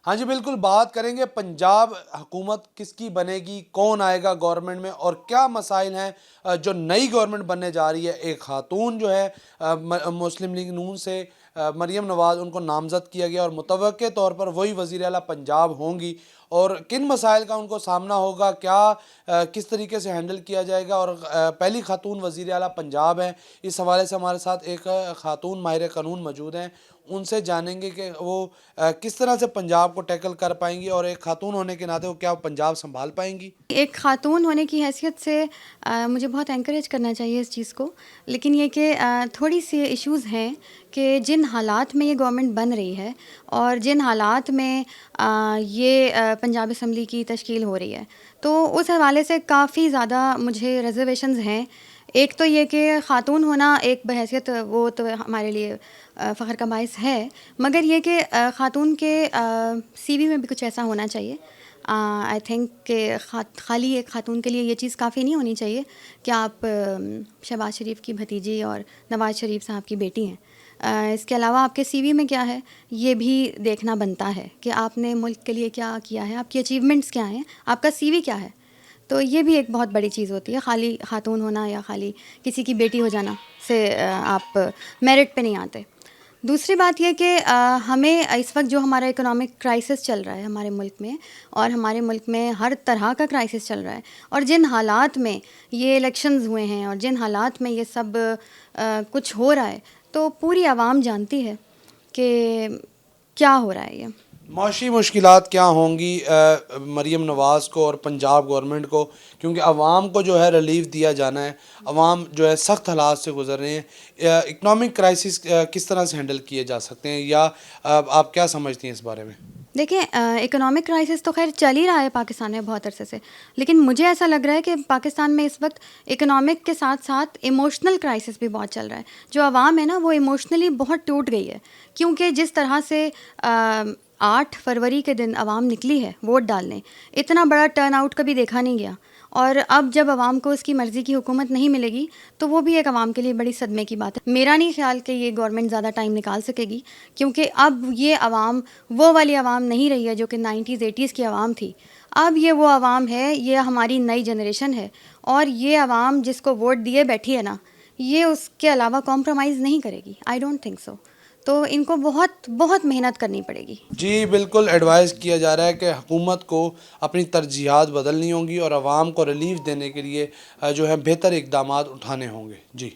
ہاں جی بالکل، بات کریں گے پنجاب حکومت کس کی بنے گی، کون آئے گا گورنمنٹ میں اور کیا مسائل ہیں جو نئی گورنمنٹ بننے جا رہی ہے۔ ایک خاتون جو ہے مسلم لیگ نون سے مریم نواز، ان کو نامزد کیا گیا اور متوقع طور پر وہی وزیر اعلیٰ پنجاب ہوں گی، اور کن مسائل کا ان کو سامنا ہوگا، کیا کس طریقے سے ہینڈل کیا جائے گا، اور پہلی خاتون وزیر اعلیٰ پنجاب ہیں۔ اس حوالے سے ہمارے ساتھ ایک خاتون ماہر قانون موجود ہیں، ان سے جانیں گے کہ وہ کس طرح سے پنجاب کو ٹیکل کر پائیں گی، اور ایک خاتون ہونے کے ناطے وہ کیا پنجاب سنبھال پائیں گی۔ ایک خاتون ہونے کی حیثیت سے مجھے بہت انکریج کرنا چاہیے اس چیز کو، لیکن یہ کہ تھوڑی سی ایشوز ہیں کہ جن حالات میں یہ گورنمنٹ بن رہی ہے اور جن حالات میں یہ پنجاب اسمبلی کی تشکیل ہو رہی ہے، تو اس حوالے سے کافی زیادہ مجھے ریزرویشنز ہیں۔ ایک تو یہ کہ خاتون ہونا ایک بحیثیت وہ تو ہمارے لیے فخر کا باعث ہے، مگر یہ کہ خاتون کے سی وی میں بھی کچھ ایسا ہونا چاہیے۔ آئی تھنک کہ خالی ایک خاتون کے لیے یہ چیز کافی نہیں ہونی چاہیے کہ آپ شہباز شریف کی بھتیجی اور نواز شریف صاحب کی بیٹی ہیں۔ اس کے علاوہ آپ کے سی وی میں کیا ہے یہ بھی دیکھنا بنتا ہے کہ آپ نے ملک کے لیے کیا کیا ہے، آپ کی اچیومنٹس کیا ہیں، آپ کا سی وی کیا ہے۔ تو یہ بھی ایک بہت بڑی چیز ہوتی ہے، خالی خاتون ہونا یا خالی کسی کی بیٹی ہو جانا سے آپ میرٹ پہ نہیں آتے۔ دوسری بات یہ کہ ہمیں اس وقت جو ہمارا اکنامک کرائسس چل رہا ہے ہمارے ملک میں، اور ہمارے ملک میں ہر طرح کا کرائسس چل رہا ہے، اور جن حالات میں یہ الیکشنز ہوئے ہیں اور جن حالات میں یہ سب کچھ ہو رہا ہے، تو پوری عوام جانتی ہے کہ کیا ہو رہا ہے۔ یہ معاشی مشکلات کیا ہوں گی مریم نواز کو اور پنجاب گورنمنٹ کو، کیونکہ عوام کو جو ہے ریلیف دیا جانا ہے، عوام جو ہے سخت حالات سے گزر رہے ہیں۔ اکنامک کرائسس کس طرح سے ہینڈل کیے جا سکتے ہیں، یا آپ کیا سمجھتی ہیں اس بارے میں؟ دیکھیں، اکنامک کرائسس تو خیر چل ہی رہا ہے پاکستان میں بہت عرصے سے، لیکن مجھے ایسا لگ رہا ہے کہ پاکستان میں اس وقت اکنامک کے ساتھ ساتھ ایموشنل کرائسس بھی بہت چل رہا ہے۔ جو عوام ہے نا وہ ایموشنلی بہت ٹوٹ گئی ہے، کیونکہ جس طرح سے 8 فروری کے دن عوام نکلی ہے ووٹ ڈالنے، اتنا بڑا ٹرن آؤٹ کبھی دیکھا نہیں گیا، اور اب جب عوام کو اس کی مرضی کی حکومت نہیں ملے گی تو وہ بھی ایک عوام کے لیے بڑی صدمے کی بات ہے۔ میرا نہیں خیال کہ یہ گورنمنٹ زیادہ ٹائم نکال سکے گی، کیونکہ اب یہ عوام وہ والی عوام نہیں رہی ہے جو کہ 90s 80s کی عوام تھی۔ اب یہ وہ عوام ہے، یہ ہماری نئی جنریشن ہے، اور یہ عوام جس کو ووٹ دیے بیٹھی ہے نا، یہ اس کے علاوہ کمپرومائز نہیں کرے گی، آئی ڈونٹ تھنک سو۔ تو ان کو بہت بہت محنت کرنی پڑے گی۔ جی بالکل، ایڈوائز کیا جا رہا ہے کہ حکومت کو اپنی ترجیحات بدلنی ہوں گی اور عوام کو ریلیف دینے کے لیے جو ہے بہتر اقدامات اٹھانے ہوں گے۔ جی